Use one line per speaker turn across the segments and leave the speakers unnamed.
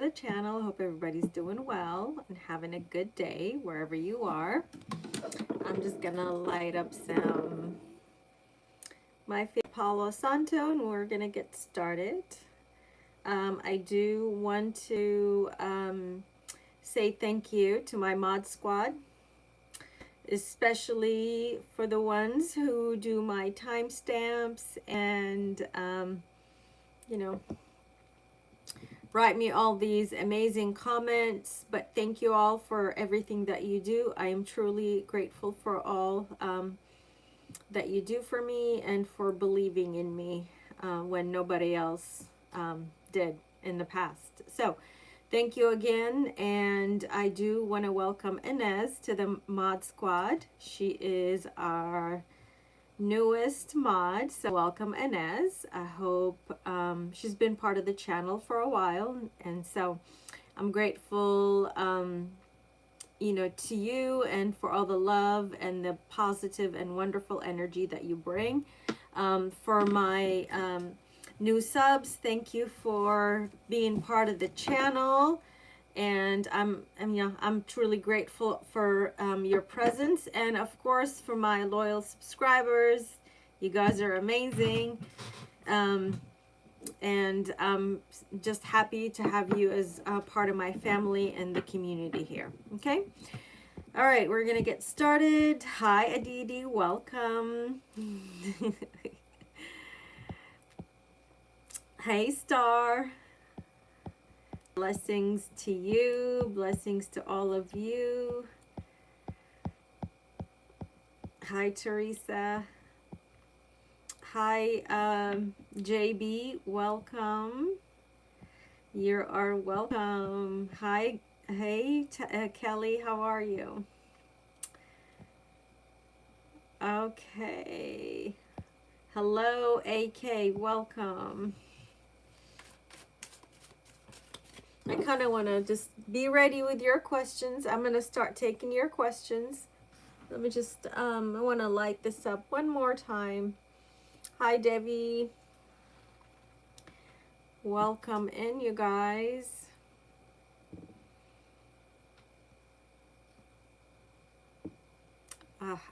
the channel. Hope everybody's doing well and having a good day wherever you are. I'm just gonna light up some my favorite Palo Santo and we're gonna get started. I do want to say thank you to my mod squad, especially for the ones who do my timestamps and you know, write me all these amazing comments. But thank you all for everything that you do. I am truly grateful for all that you do for me and for believing in me when nobody else did in the past. So thank you again, and I do want to welcome Inez to the mod squad. She is our newest mod, so welcome Inez. I hope she's been part of the channel for a while, and so I'm grateful to you and for all the love and the positive and wonderful energy that you bring. For my new subs, thank you for being part of the channel, and I'm truly grateful for your presence, and of course for my loyal subscribers. You guys are amazing, and I'm just happy to have you as part of my family and the community here. Okay, all right, we're gonna get started. Hi Aditi, welcome. Hey Star, blessings to you, blessings to all of you. Hi Teresa. Hi JB, welcome. You are welcome. Hi, hey Kelly, how are you? Okay. Hello AK, welcome. I kind of want to just be ready with your questions. I'm going to start taking your questions. Let me just, I want to light this up one more time. Hi, Debbie. Welcome in, you guys.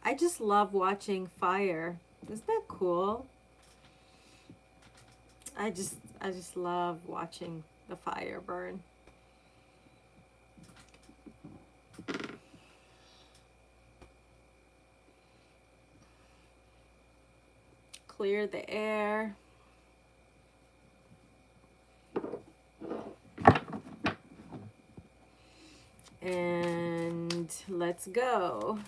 I just love watching fire. Isn't that cool? I just love watching the fire burn. Clear the air. And let's go.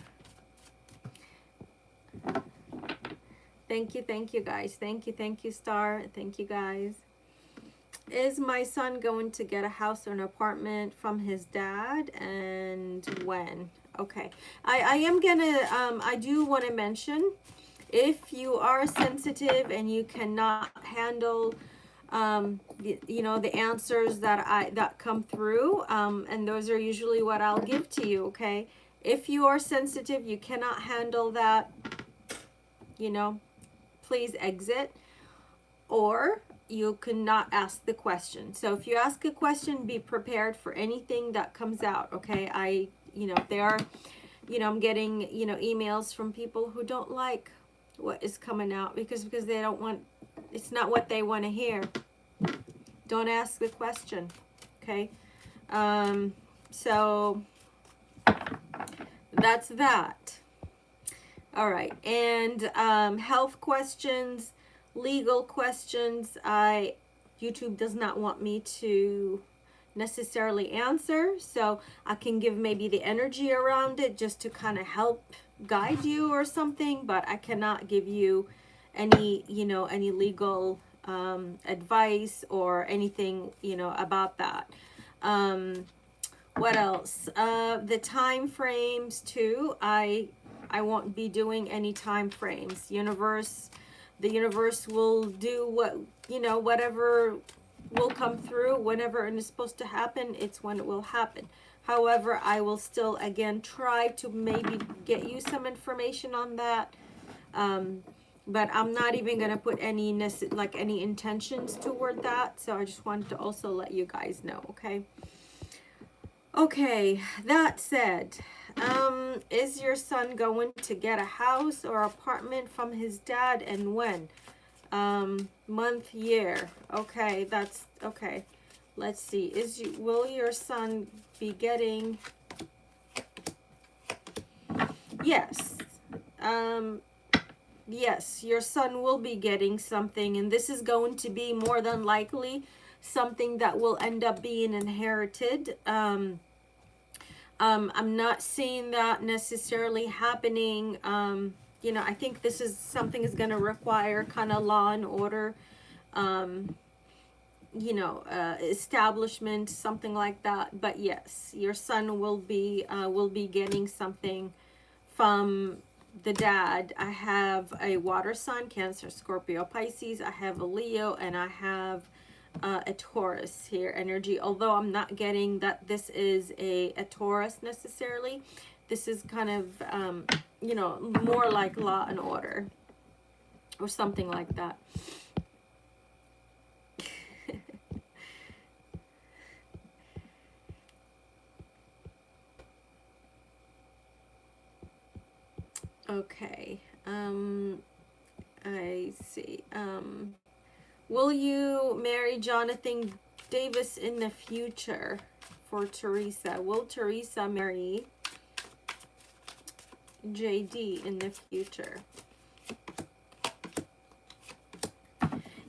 Thank you guys. Thank you, Star. Thank you guys. Is my son going to get a house or an apartment from his dad, and when? Okay, I am gonna I do want to mention, if you are sensitive and you cannot handle the answers that come through, and those are usually what I'll give to you. Okay, if you are sensitive, you cannot handle that, please exit, or you cannot ask the question. So if you ask a question, be prepared for anything that comes out. Okay, they are, I'm getting emails from people who don't like what is coming out because they don't want, it's not what they want to hear. Don't ask the question. Okay, so that's that. All right, and health questions, legal questions, YouTube does not want me to necessarily answer, so I can give maybe the energy around it just to kind of help guide you or something, but I cannot give you any legal advice or anything about that. What else? The time frames too, I won't be doing any time frames. The universe will do whatever will come through whenever it is supposed to happen. It's when it will happen. However, I will still again try to maybe get you some information on that. but I'm not even gonna put any like any intentions toward that. So I just wanted to also let you guys know. Okay. Okay, that said, is your son going to get a house or apartment from his dad, and when? Month, year. Okay, that's okay. Let's see. Will your son be getting? Yes. Yes, your son will be getting something, and this is going to be more than likely something that will end up being inherited. I'm not seeing that necessarily happening. I think this is something is going to require kind of law and order, establishment, something like that. But yes, your son will be getting something from the dad. I have a water sign, Cancer, Scorpio, Pisces. I have a Leo, and I have a Taurus here energy. Although I'm not getting that this is a Taurus necessarily. This is kind of, more like law and order or something like that. Okay. I see. Will you marry Jonathan Davis in the future? For Teresa. Will Teresa marry JD in the future?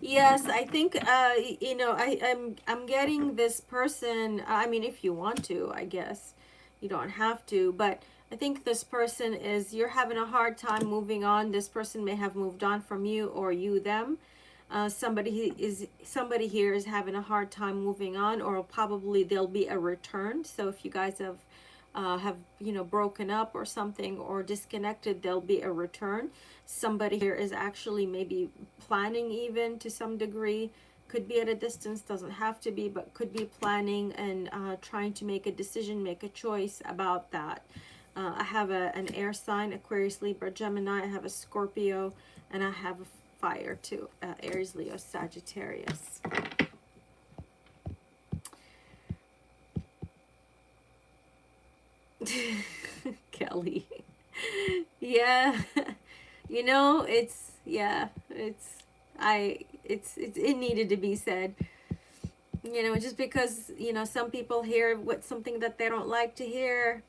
Yes, I think I'm getting this person. I mean, if you want to, I guess you don't have to, but I think this person you're having a hard time moving on. This person may have moved on from you, or you them. Somebody here is having a hard time moving on, or probably there'll be a return. So if you guys have broken up or something, or disconnected, there'll be a return. Somebody here is actually maybe planning, even to some degree. Could be at a distance, doesn't have to be, but could be planning and trying to make a decision, make a choice about that. I have an air sign, Aquarius, Libra, Gemini. I have a Scorpio, and I have a fire too, Aries, Leo, Sagittarius. Kelly. Yeah. It needed to be said. Just because, some people hear something that they don't like to hear.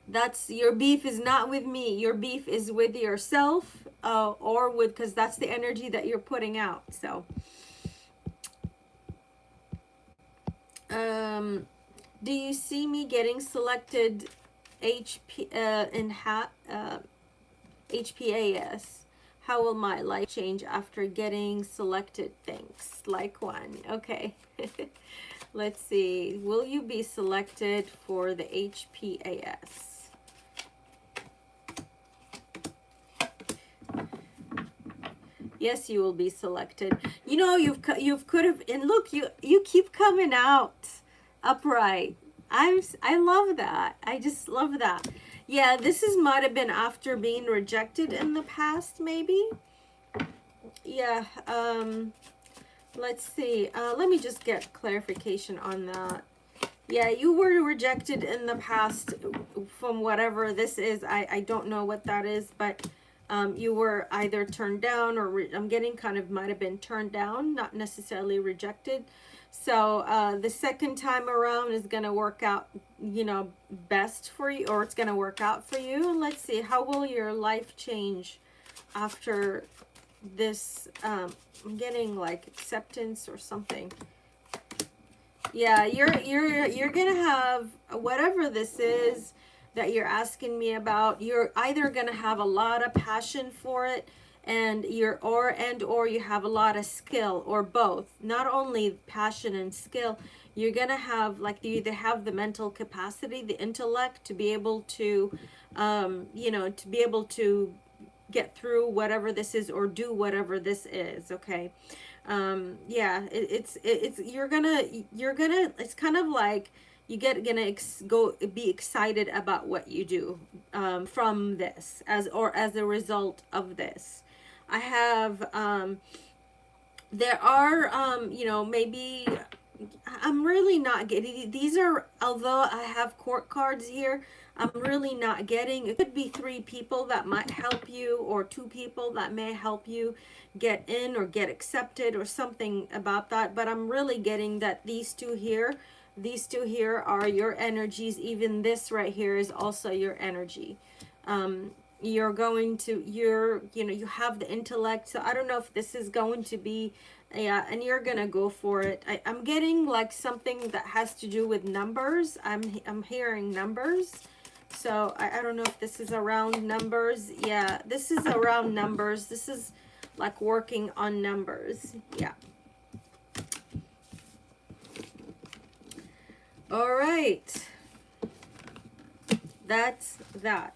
That's your beef is not with me. Your beef is with yourself, because that's the energy that you're putting out. So, do you see me getting selected HPAS? How will my life change after getting selected? Thanks. Like one. Okay. Let's see. Will you be selected for the HPAS? Yes, you will be selected. You've could have, and look, you keep coming out upright. I love that. I just love that. Yeah, might have been after being rejected in the past, maybe. Yeah. Let's see. Let me just get clarification on that. Yeah, you were rejected in the past from whatever this is. I don't know what that is, but you were either turned down, or I'm getting kind of might have been turned down, not necessarily rejected. So the second time around is going to work out, best for you, or it's going to work out for you. And let's see, how will your life change after this? I'm getting like acceptance or something. Yeah, you're going to have whatever this is that you're asking me about. You're either going to have a lot of passion for it, and or you have a lot of skill, or both. Not only passion and skill, you're going to have, like, you either have the mental capacity, the intellect to be able to get through whatever this is, or do whatever this is. Okay. Yeah, you're gonna it's kind of like you go be excited about what you do from this, as a result of this. I have, there are, you know, maybe I'm really not getting these are, although I have court cards here, I'm really not getting, it could be 3 people that might help you, or 2 people that may help you get in or get accepted or something about that. But I'm really getting that these two here are your energies. Even this right here is also your energy. You're going to, you know, you have the intellect. So I don't know if this is going to be, yeah, and you're gonna go for it. I'm getting like something that has to do with numbers. I'm hearing numbers. So I don't know if this is around numbers. Yeah, this is around numbers. This is like working on numbers. Yeah. All right. That's that.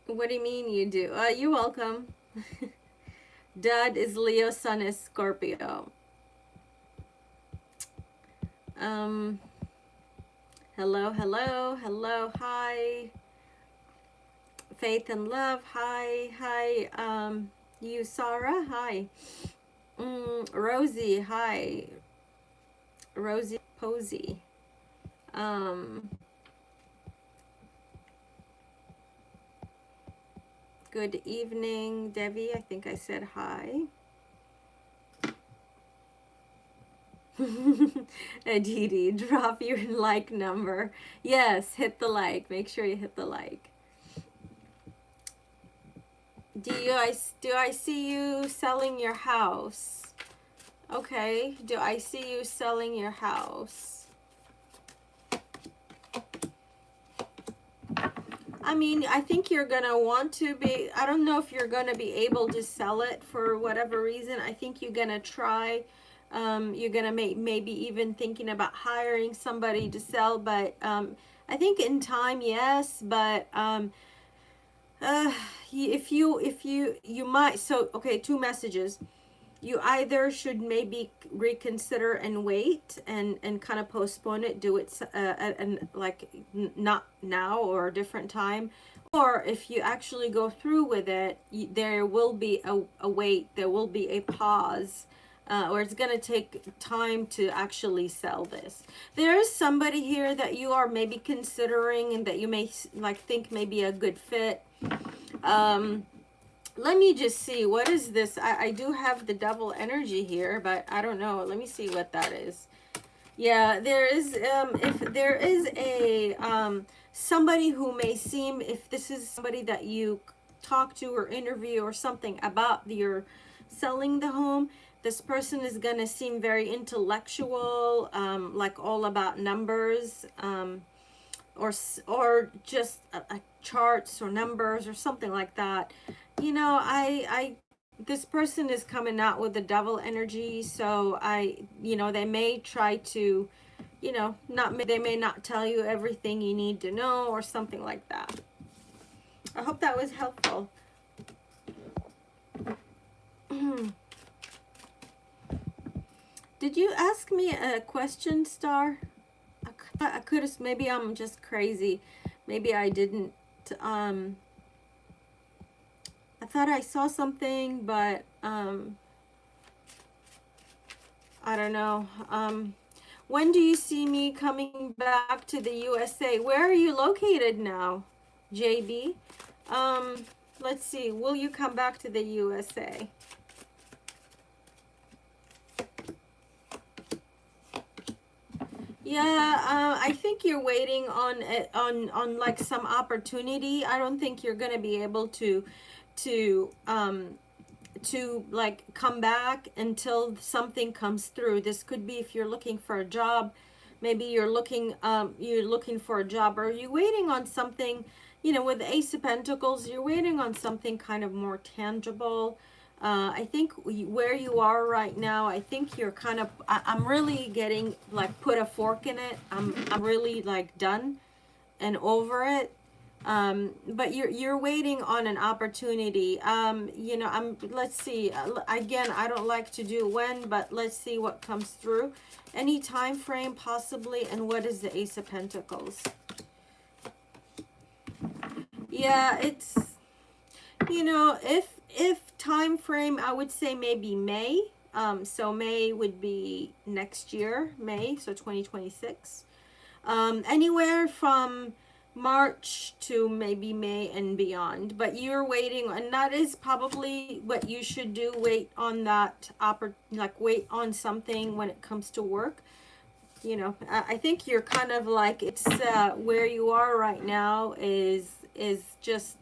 What do you mean you do? You're welcome. Dad is Leo, Sun is Scorpio. Hello, hello, hello, hi. Faith and Love, hi, hi. You, Sarah, hi. Rosie, hi. Rosie Posey. Good evening, Debbie. I think I said hi. Aditi, drop your like number. Yes, hit the like. Make sure you hit the like. Do I see you selling your house? Okay. Do I see you selling your house? I mean, I think you're gonna want to be, I don't know if you're gonna be able to sell it for whatever reason. I think you're gonna try. You're gonna maybe even thinking about hiring somebody to sell, but I think in time, yes. But if you might, so okay, 2 messages. You either should maybe reconsider and wait and kind of postpone it, do it and like not now or a different time, or if you actually go through with it, there will be a wait, there will be a pause, or it's going to take time to actually sell this. There is somebody here that you are maybe considering and that you may like think may be a good fit. Let me just see, what is this? I do have the double energy here, but I don't know. Let me see what that is. Yeah, there is, if there is a, somebody who may seem, if this is somebody that you talk to or interview or something about your selling the home, this person is going to seem very intellectual, like all about numbers, or just charts or numbers or something like that. You know, this person is coming out with the devil energy, so you know, they may try to, you know, they may not tell you everything you need to know or something like that. I hope that was helpful. Did you ask me a question, Star? I could have, maybe I'm just crazy. Maybe I didn't, I thought I saw something, but I don't know. When do you see me coming back to the USA? Where are you located now, JB? Let's see. Will you come back to the USA? Yeah, I think you're waiting on like some opportunity. I don't think you're gonna be able to like come back until something comes through. This could be if you're looking for a job, maybe you're looking for a job, or you're waiting on something, you know, with the Ace of Pentacles, you're waiting on something kind of more tangible. I think where you are right now, I think you're kind of, I'm really getting like put a fork in it. I'm really like done and over it. But you're waiting on an opportunity. You know, let's see. Again, I don't like to do when, but let's see what comes through. Any time frame possibly, and what is the Ace of Pentacles? Yeah, it's, you know, if time frame, I would say maybe May. So May would be next year, May, so 2026. Anywhere from March to maybe May and beyond. But you're waiting, and that is probably what you should do. Wait on that, like wait on something when it comes to work. You know, I think you're kind of like, it's where you are right now is just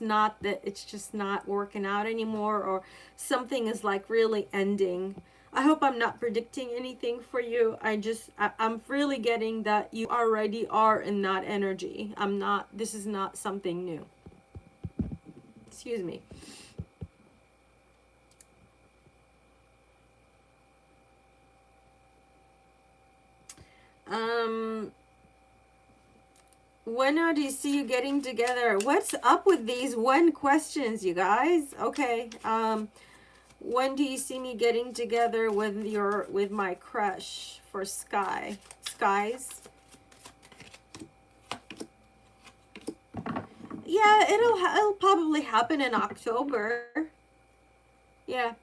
not that, it's just not working out anymore, or something is like really ending. I hope I'm not predicting anything for you. I'm really getting that you already are in that energy. This is not something new. Excuse me. When do you see you getting together? What's up with these when questions, you guys? Okay. When do you see me getting together with my crush for Skies? Yeah, it'll probably happen in October. Yeah.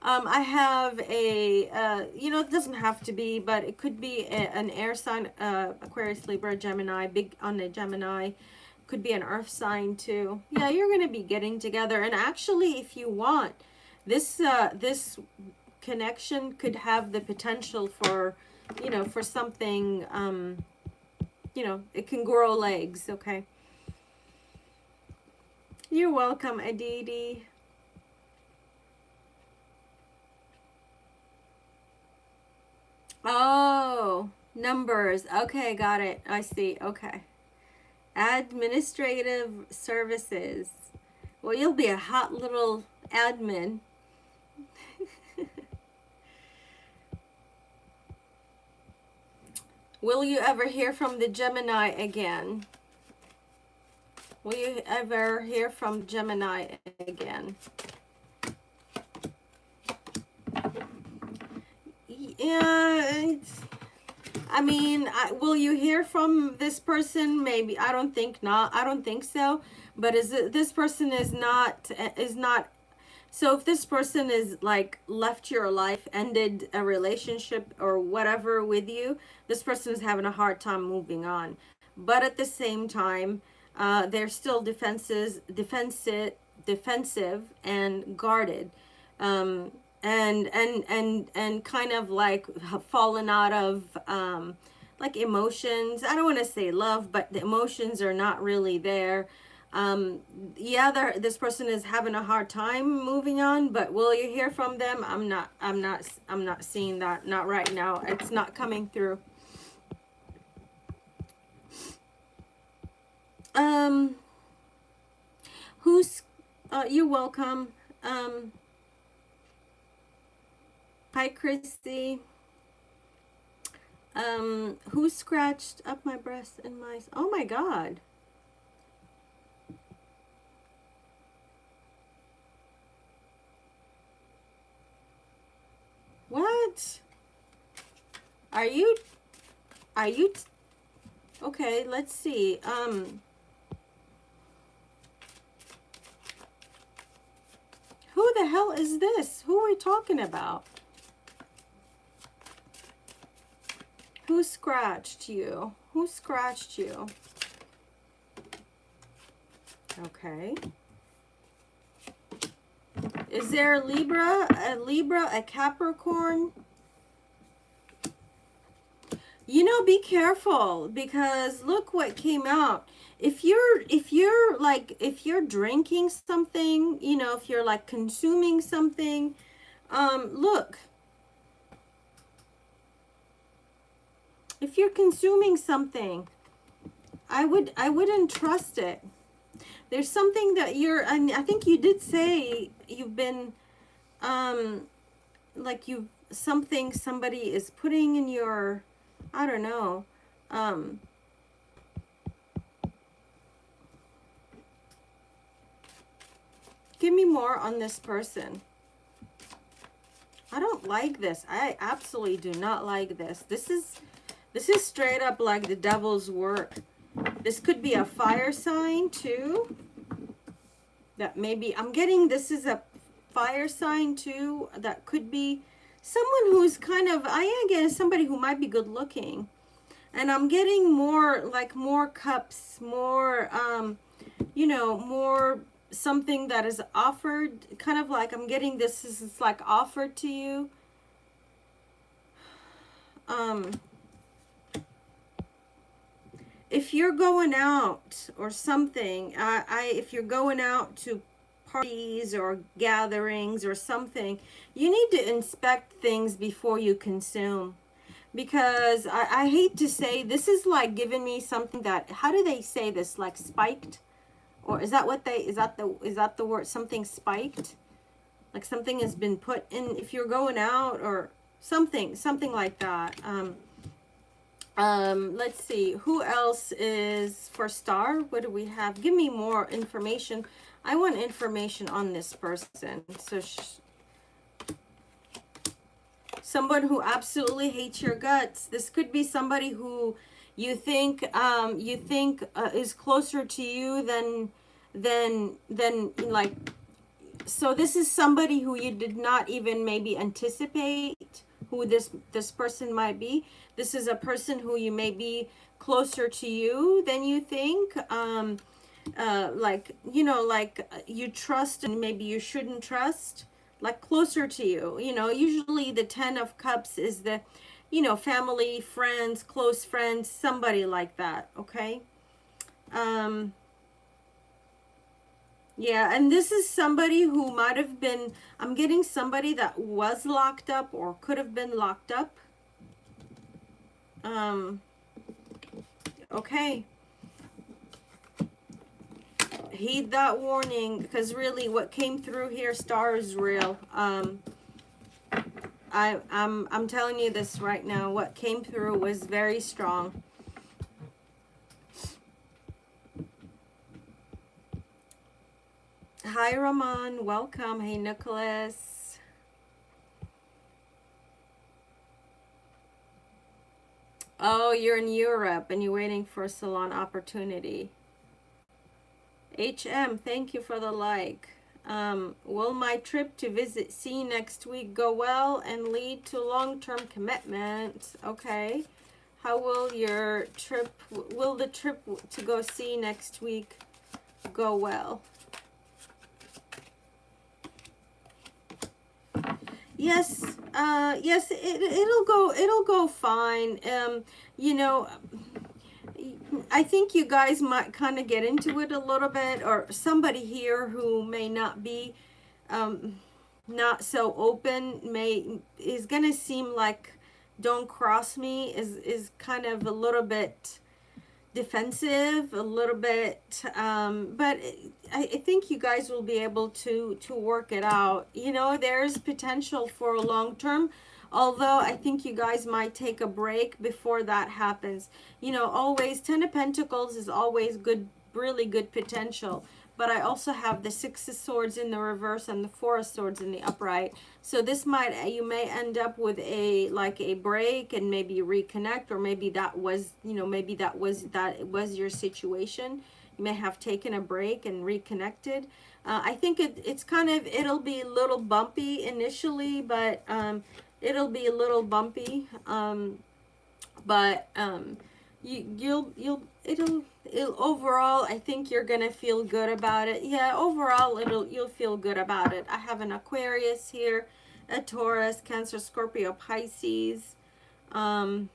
I have a, you know, it doesn't have to be, but it could be an air sign, Aquarius, Libra, Gemini, big on the Gemini. Could be an earth sign too. Yeah, you're going to be getting together. And actually, if you want, this connection could have the potential for, you know, for something, you know, it can grow legs, okay? You're welcome, Aditi. Oh, numbers. Okay, got it. I see. Okay. Administrative services. Well, you'll be a hot little admin. Will you ever hear from the Gemini again? Will you ever hear from Gemini again? Yeah, I mean, will you hear from this person? Maybe. I don't think not. I don't think so. But this person is not. So if this person is like left your life, ended a relationship or whatever with you, this person is having a hard time moving on. But at the same time, they're still defensive and guarded. And kind of like fallen out of like emotions. I don't want to say love, but the emotions are not really there. Yeah, this person is having a hard time moving on, but will you hear from them? I'm not seeing that. Not right now. It's not coming through. Who's you're welcome. Hi, Christy. Who scratched up my breast and my... Oh my God. What? Are you... Okay, let's see. Who the hell is this? Who are we talking about? Who scratched you? Who scratched you? Okay. Is there a Libra, a Capricorn? You know, be careful, because look what came out. If you're drinking something, you know, if you're like consuming something, look. If you're consuming something, I wouldn't trust it. There's something that I think you did say you've been, like somebody is putting in your, I don't know, give me more on this person. I don't like this. I absolutely do not like this. This is straight up like the devil's work. This could be a fire sign too. That maybe, I'm getting this is a fire sign too. That could be someone who's kind of, I again, somebody who might be good looking. And I'm getting more, like more cups, more, you know, more something that is offered, kind of like I'm getting this is like offered to you. If you're going out or something, if you're going out to parties or gatherings or something, you need to inspect things before you consume. Because I hate to say, this is like giving me something that, how do they say this, like spiked? Or is that what they, is that the word, something spiked? Like something has been put in, if you're going out or something like that. Let's see, who else is for star? What do we have? Give me more information. I want information on this person. So someone who absolutely hates your guts. This could be somebody who you think is closer to you than like, so this is somebody who you did not even maybe anticipate who this person might be. This is a person who you may be closer to you than you think. Like, you know, like you trust and maybe you shouldn't trust, like closer to you. You know, usually the 10 of Cups is the, you know, family, friends, close friends, somebody like that, okay? Yeah, and this is somebody who might have been, I'm getting somebody that was locked up or could have been locked up. Okay. Heed that warning, because really what came through here, star, is real. I'm telling you this right now. What came through was very strong. Hi, Ramon. Welcome. Hey, Nicholas. Oh, you're in Europe and you're waiting for a salon opportunity. HM, thank you for the like. Will my trip to visit C next week go well and lead to long-term commitment? Okay. How will your trip, will the trip to go see next week go well? Yes, yes, it'll go fine. You know, I think you guys might kind of get into it a little bit, or somebody here who may not be, not so open is gonna seem like don't cross me, is kind of a little bit defensive, a little bit, but I think you guys will be able to work it out. You know, there's potential for a long term, although I think you guys might take a break before that happens. You know, always 10 of Pentacles is always good, really good potential. But I also have the 6 of Swords in the reverse and the 4 of Swords in the upright. So this might, you may end up with a, like a break and maybe reconnect, or maybe that was, you know, maybe that was your situation. You may have taken a break and reconnected. I think it's kind of, it'll be a little bumpy initially, but it'll be a little bumpy. It'll overall, I think you're gonna feel good about it. Yeah, overall you'll feel good about it. I have an Aquarius here, a Taurus, Cancer, Scorpio, Pisces, some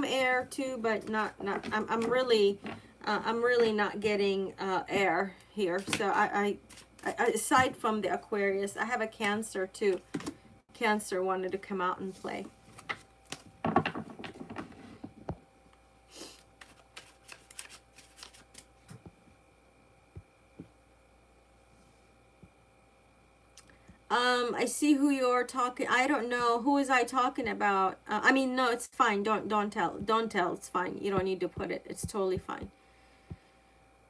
air too, but not I'm really not getting air here. So I aside from the Aquarius, I have a Cancer too. Cancer wanted to come out and play. I see who you're talking. I don't know. Who is I talking about? I mean, no, it's fine. Don't tell. Don't tell. It's fine. You don't need to put it. It's totally fine.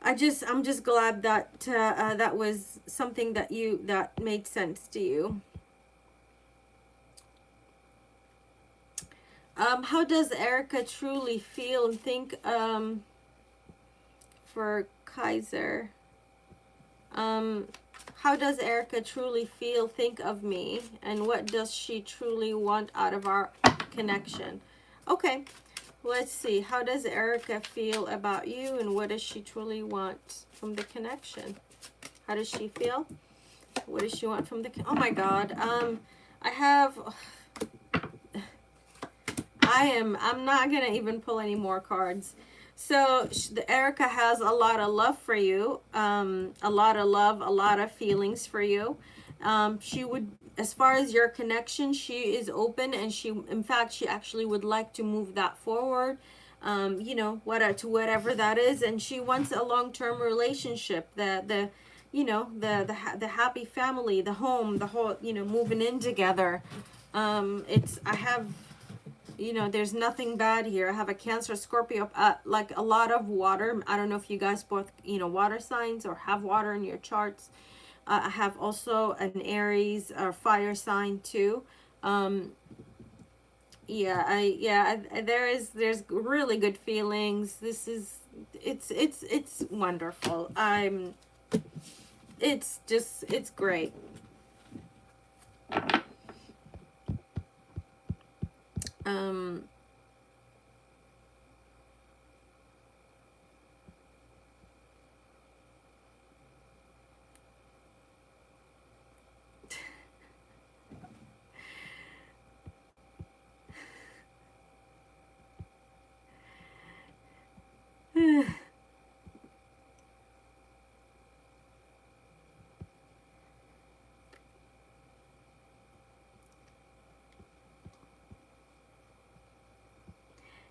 I'm just glad that that was something that made sense to you. How does Erica truly feel and think, for Kaiser? Um, how does Erica truly feel, think of me, and what does she truly want out of our connection? Okay, let's see. How does Erica feel about you, and what does she truly want from the connection? How does she feel? What does she want from the? Oh my God. I have. I'm not gonna even pull any more cards. So Erica has a lot of love for you, a lot of love, a lot of feelings for you. She would, as far as your connection, she is open, and in fact, she actually would like to move that forward. You know, to whatever that is, and she wants a long-term relationship. You know, the happy family, the home, the whole, you know, moving in together. I have, you know, there's nothing bad here. I have a Cancer, Scorpio, like a lot of water. I don't know if you guys both, you know, water signs or have water in your charts. I have also an Aries or fire sign too. Um, there's really good feelings. This is, it's wonderful. It's great. Um,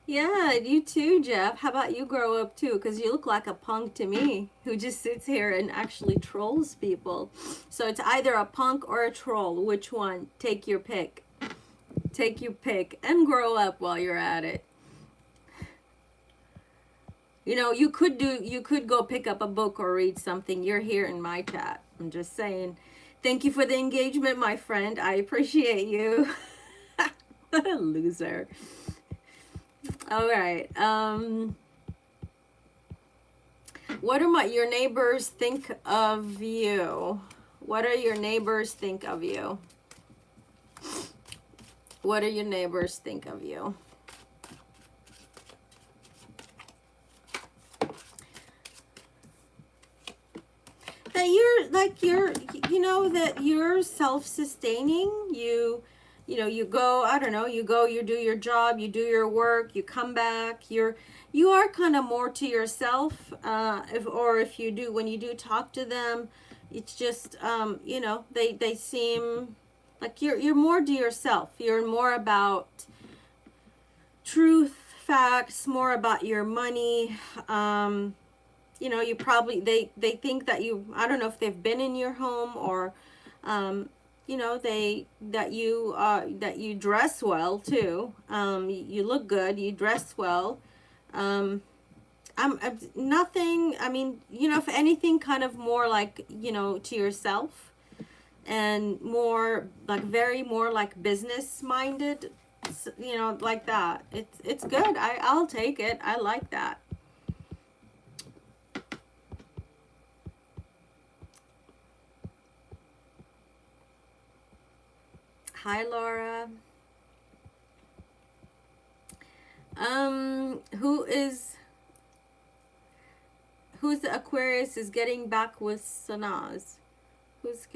Yeah, you too, Jeff. How about you grow up too? Because you look like a punk to me who just sits here and actually trolls people. So it's either a punk or a troll. Which one? Take your pick. Take your pick and grow up while you're at it. You know, you could go pick up a book or read something. You're here in my chat. I'm just saying. Thank you for the engagement, my friend. I appreciate you. What a loser. All right. What do your neighbors think of you? What do your neighbors think of you? What do your neighbors think of you? That you know, that you're self-sustaining. You know, you go, I don't know, you go, you do your job, you do your work, you come back, you are kind of more to yourself. If you do, when you do talk to them, it's just, you know, they seem like you're more to yourself. You're more about truth, facts, more about your money. You know, you probably, they think that you, I don't know if they've been in your home, or you know, that you dress well too. You look good, you dress well. I'm nothing, I mean, you know, if anything, kind of more like, you know, to yourself, and more like, very more like business minded, you know, like that. It's good. I'll take it. I like that. Hi, Laura. Who's the Aquarius is getting back with Sanaz? Who's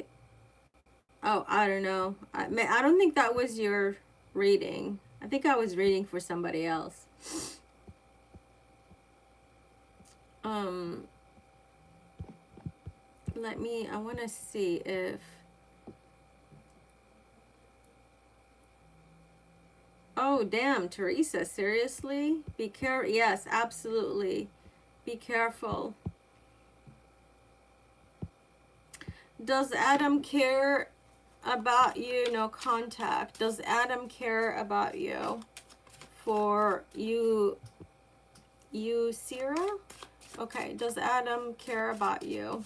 Oh, I don't know. I don't think that was your reading. I think I was reading for somebody else. Um I want to see if, oh, damn, Teresa, seriously? Be careful. Yes, absolutely. Be careful. Does Adam care about you? No contact. Does Adam care about you? For you, Sarah? Okay, does Adam care about you?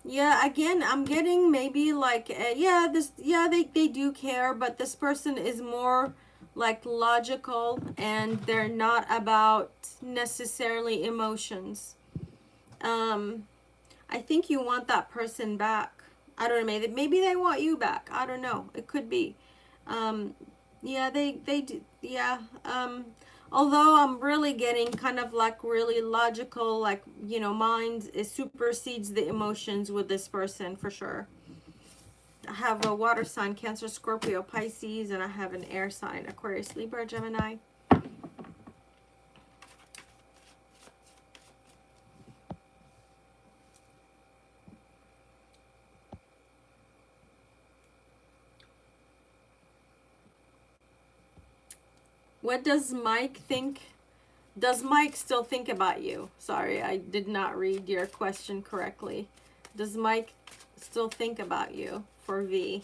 Yeah, again, I'm getting maybe like, yeah, they do care, but this person is more like logical and they're not about necessarily emotions. Um, I think you want that person back. I don't know, maybe they want you back. I don't know. It could be. Um, yeah, they do. Yeah. Although I'm really getting kind of like really logical, like, you know, mind it supersedes the emotions with this person for sure. I have a water sign, Cancer, Scorpio, Pisces, and I have an air sign, Aquarius, Libra, Gemini. What does Mike think? Does Mike still think about you? Sorry, I did not read your question correctly. Does Mike still think about you for V?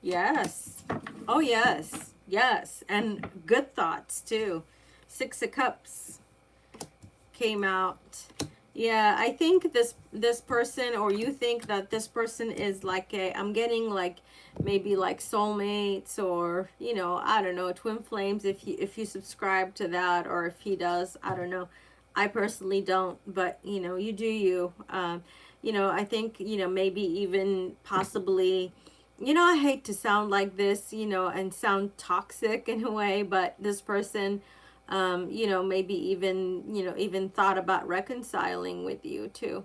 Yes. Oh, yes. Yes. And good thoughts, too. Six of Cups came out. Yeah, I think this person, or you think that this person is like I'm getting like maybe like soulmates, or you know, I don't know, twin flames, if you subscribe to that, or if he does, I don't know. I personally don't, but you know, you do you. You know, I think, you know, maybe even possibly, you know, I hate to sound like this, you know, and sound toxic in a way, but this person, you know, maybe even, you know, even thought about reconciling with you too.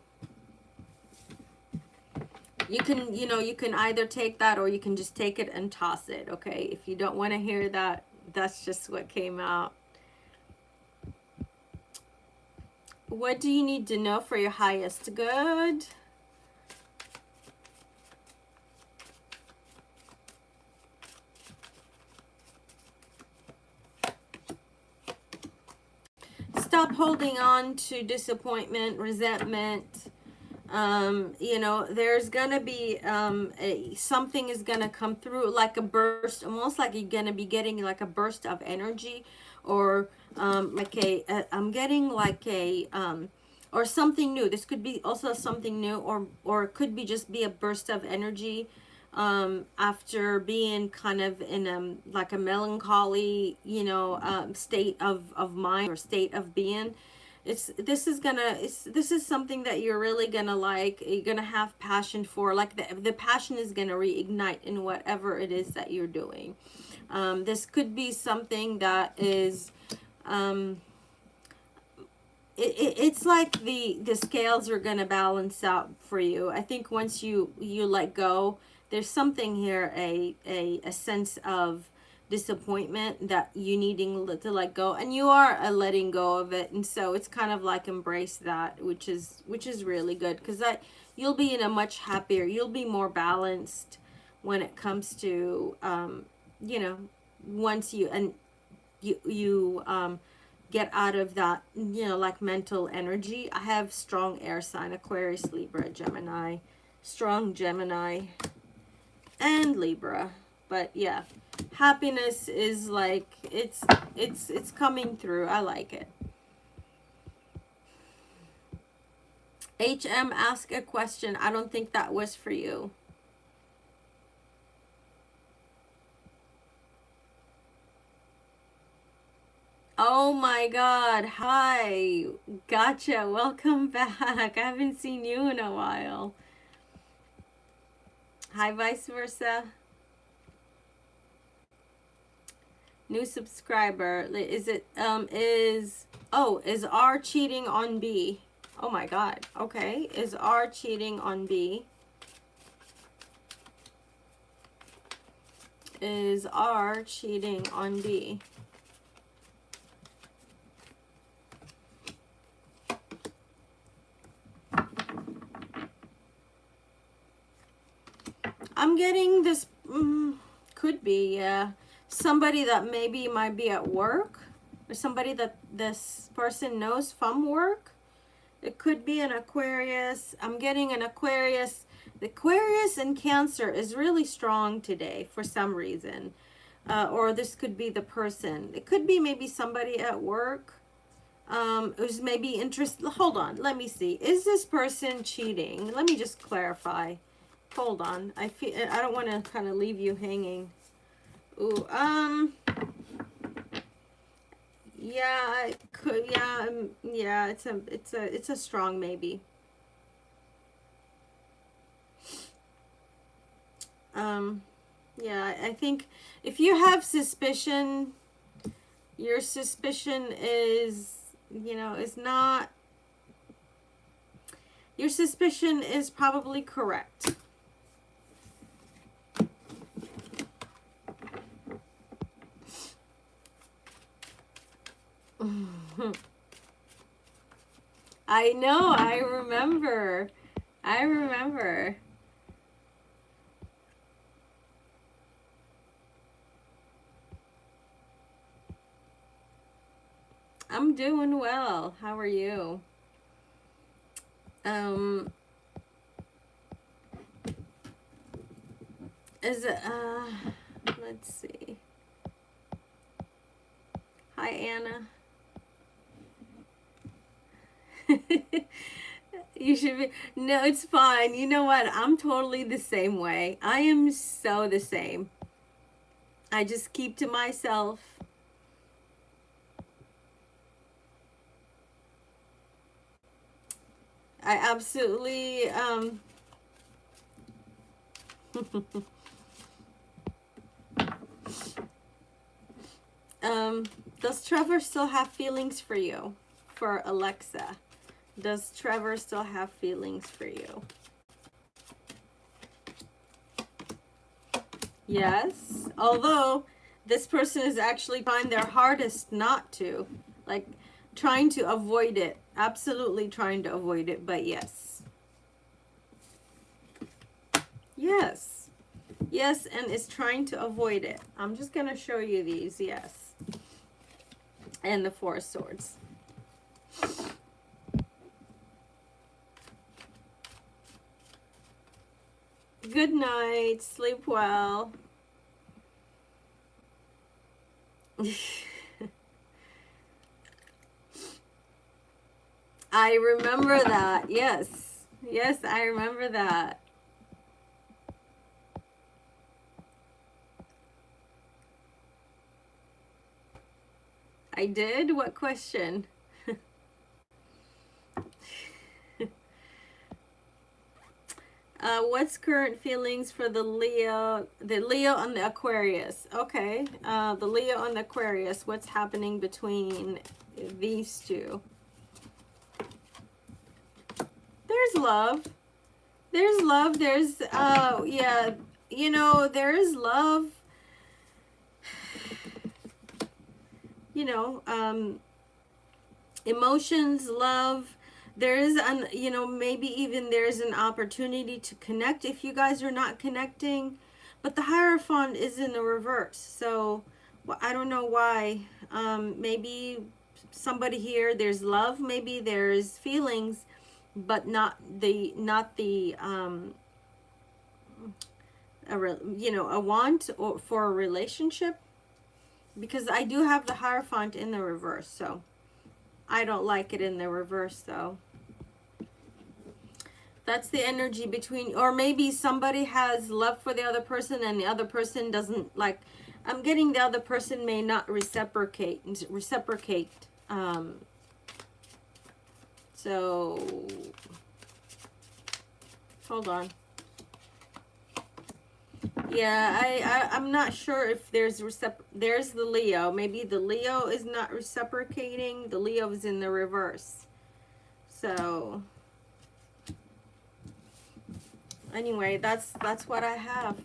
You can, you know, you can either take that or you can just take it and toss it, okay? If you don't want to hear that, that's just what came out. What do you need to know for your highest good? Stop holding on to disappointment, resentment. You know, there's gonna be something is gonna come through like a burst, almost like you're gonna be getting like a burst of energy, or like I'm getting like or something new. This could be also something new, or it could be just be a burst of energy after being kind of in like a melancholy, you know, state of mind or state of being. This is something that you're really gonna like, you're gonna have passion for, like the passion is gonna reignite in whatever it is that you're doing. This could be something that is it's like the scales are gonna balance out for you. I think once you let go, there's something here, a sense of disappointment that you needing to let go, and you are letting go of it, and so it's kind of like embrace that, which is really good, because that you'll be in a much happier, you'll be more balanced when it comes to you know, once you get out of that, you know, like mental energy. I have strong air sign, Aquarius, Libra, Gemini, strong Gemini and Libra. But yeah, happiness is like it's coming through. I like it. HM, ask a question. I don't think that was for you. Oh my God. Hi. Gotcha. Welcome back. I haven't seen you in a while. Hi, vice versa. New subscriber. Is it, is R cheating on B? Oh my God. Okay. Is R cheating on B? Is R cheating on B? I'm getting this, could be, yeah. Somebody that maybe might be at work, or somebody that this person knows from work. It could be an Aquarius. I'm getting an Aquarius The Aquarius and Cancer is really strong today for some reason. Or this could be the person. It could be maybe somebody at work who's maybe interested. Hold on, let me see. Is this person cheating? Let me just clarify. Hold on. I don't want to kind of leave you hanging. Ooh, yeah, it could, yeah, it's a strong maybe. Yeah, I think if you have suspicion, your suspicion is, is not, your suspicion is probably correct. I know, I remember. I remember. I'm doing well. How are you? Is it, let's see. Hi, Anna. You should be, no, it's fine. You know what? I'm totally the same way. I am so the same. I just keep to myself. I absolutely, does Trevor still have feelings for you? For Alexa. Does Trevor still have feelings for you? Yes. Although this person is actually trying their hardest not to. Like trying to avoid it. Absolutely trying to avoid it, but yes. Yes. Yes, and is trying to avoid it. I'm just going to show you these. Yes. And the Four of Swords. Good night. Sleep well. I remember that. Yes. Yes, I remember that. I did? What question? What's current feelings for the Leo and the Aquarius? Okay, the Leo and the Aquarius. What's happening between these two? There's love. There's love. There's, yeah, there is love. Emotions, love. There is maybe even there's an opportunity to connect if you guys are not connecting, but the Hierophant is in the reverse. So I don't know why. Maybe somebody here, there's love, maybe there's feelings, but not the a want or for a relationship, because I do have the Hierophant in the reverse, so I don't like it in the reverse though. That's the energy between, or maybe somebody has love for the other person and the other person doesn't like. I'm getting the other person may not reciprocate. So hold on. Yeah, I'm not sure if there's there's the Leo. Maybe the Leo is not reciprocating. The Leo is in the reverse. So anyway, that's what I have.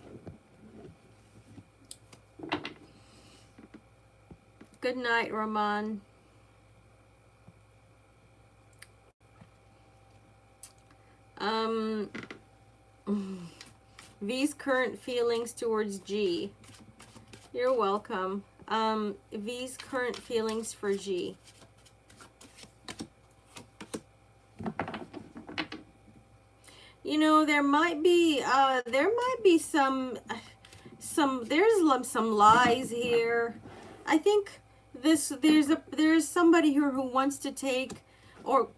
Good night, Ramon. V's current feelings towards G. You're welcome. V's current feelings for G. you know, there might be there's some lies here. I think there's somebody here who wants to or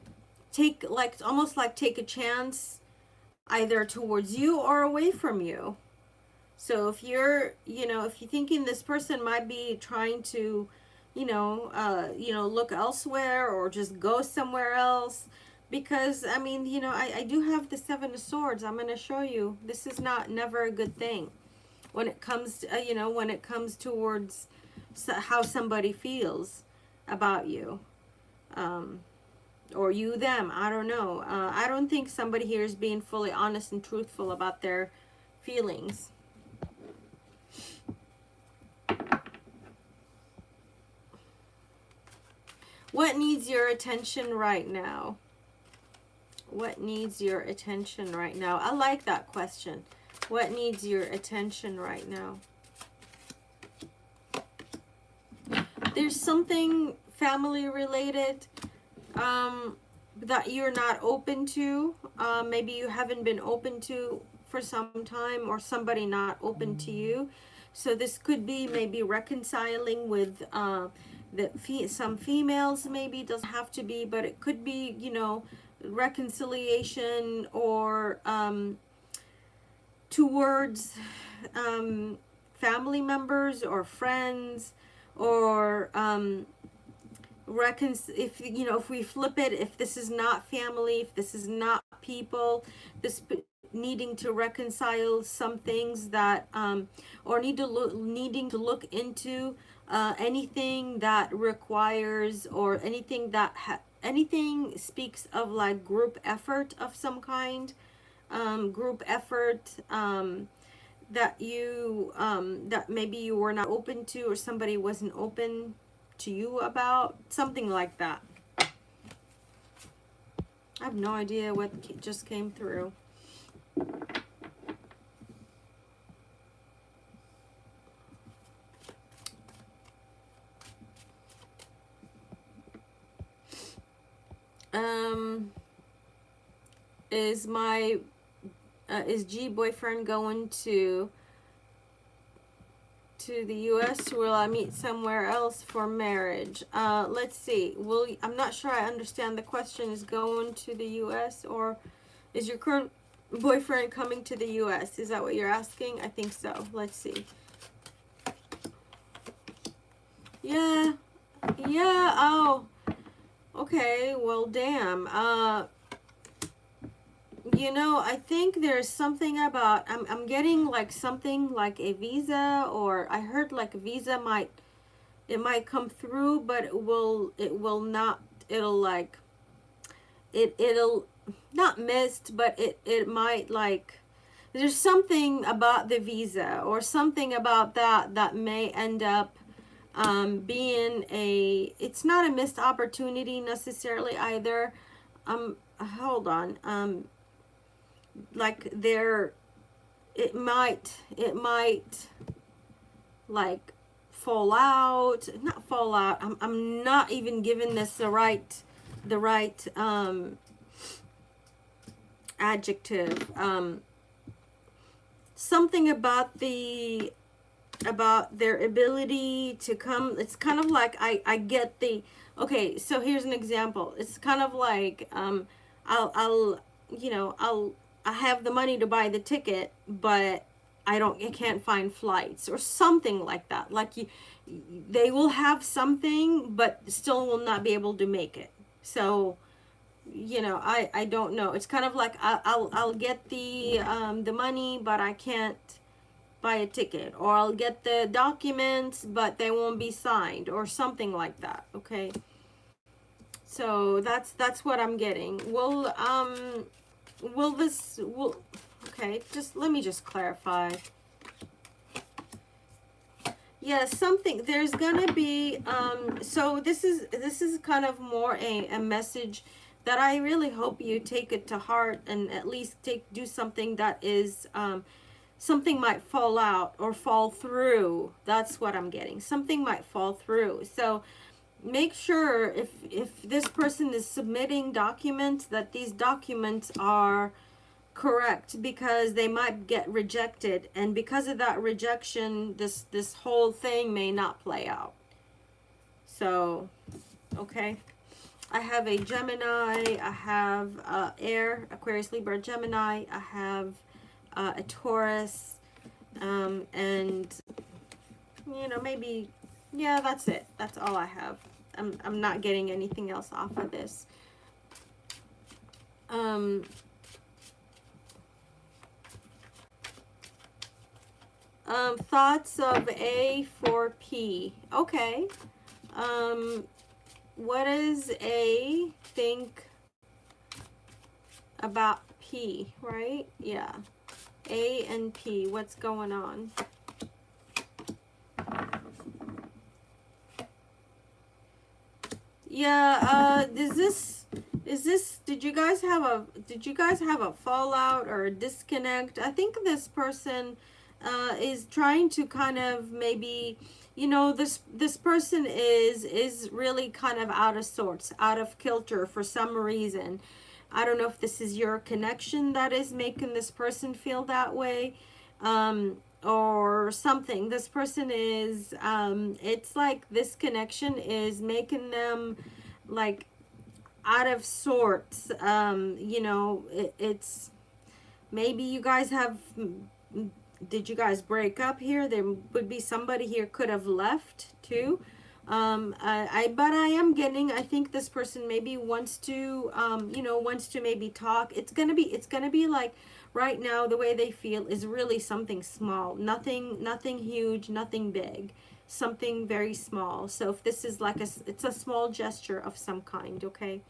take like almost like take a chance either towards you or away from you. So if you're, you know, if you're thinking this person might be trying to, look elsewhere or just go somewhere else, because I mean, you know, I do have the Seven of Swords. I'm going to show you this is never a good thing when it comes to, when it comes towards how somebody feels about you, or you them. I don't know. I don't think somebody here is being fully honest and truthful about their feelings. What needs your attention right now? What needs your attention right now? I like that question. What needs your attention right now? There's something family related that you're not open to. Maybe you haven't been open to for some time, or somebody not open to you. So this could be maybe reconciling with some females. Maybe it doesn't have to be, but it could be, you know, reconciliation, or towards family members or friends, or if you know, if we flip it, if this is not family, if this is not people, this needing to reconcile some things that or needing to look into anything that requires, or anything that anything speaks of like group effort of some kind, group effort that that maybe you were not open to, or somebody wasn't open to you about, something like that. I have no idea what just came through. Is G boyfriend going to the US, or will I meet somewhere else for marriage? Let's see. I'm not sure I understand the question. Is going to the US, or is your current boyfriend coming to the US? Is that what you're asking? I think so. Let's see. Yeah. Yeah. Oh. Okay. Well, damn. You know, I think there's something about, I'm getting like something like a visa, or I heard like a visa might come through, but it'll not missed, but it might, like, there's something about the visa or something about that may end up being it's not a missed opportunity necessarily either. Hold on. Like it might like not fall out. I'm not even giving this the right adjective. Something about their ability to come. It's kind of like I get okay, so here's an example. It's kind of like I have the money to buy the ticket, but I can't find flights, or something like that. Like they will have something, but still will not be able to make it. So, you know, I don't know. It's kind of like I'll get the money, but I can't buy a ticket, or I'll get the documents, but they won't be signed, or something like that. Okay. So that's what I'm getting. Okay, let me just clarify. Yeah, there's gonna be, so this is kind of more a message that I really hope you take it to heart, and at least do something that is, something might fall out or fall through. That's what I'm getting. Something might fall through. So make sure if this person is submitting documents, that these documents are Correct, because they might get rejected, and because of that rejection, this whole thing may not play out. So, okay. I have a Gemini, I have Air, Aquarius, Libra, Gemini, I have a Taurus, and you know, maybe, yeah, that's it. That's all I have. I'm not getting anything else off of this. Thoughts of A for P. Okay. What does A think about P, right? Yeah. A and P, what's going on? Yeah, did you guys have a fallout or a disconnect? I think this person is trying to kind of maybe, you know, this person is really kind of out of sorts, out of kilter for some reason. I don't know if this is your connection that is making this person feel that way, or something. This person is, it's like this connection is making them like out of sorts. You know, it's maybe you guys have, did you guys break up here? There would be somebody here could have left too. But I am getting, I think this person maybe wants to, you know, wants to maybe talk. It's gonna be like, right now the way they feel is really something small, nothing huge, nothing big, something very small. So if this is like it's a small gesture of some kind, okay?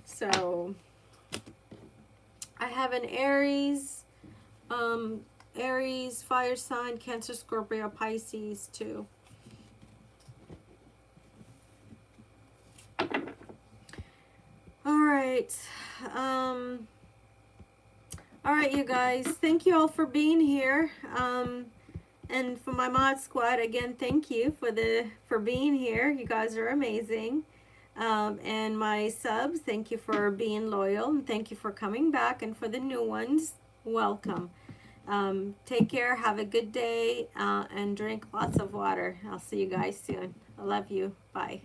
So I have an Aries, Aries, fire sign, Cancer, Scorpio, Pisces too. All right. All right, you guys. Thank you all for being here. And for my mod squad, again, thank you for being here. You guys are amazing. And my subs, thank you for being loyal, and thank you for coming back. And for the new ones, welcome. Take care, have a good day, and drink lots of water. I'll see you guys soon. I love you. Bye.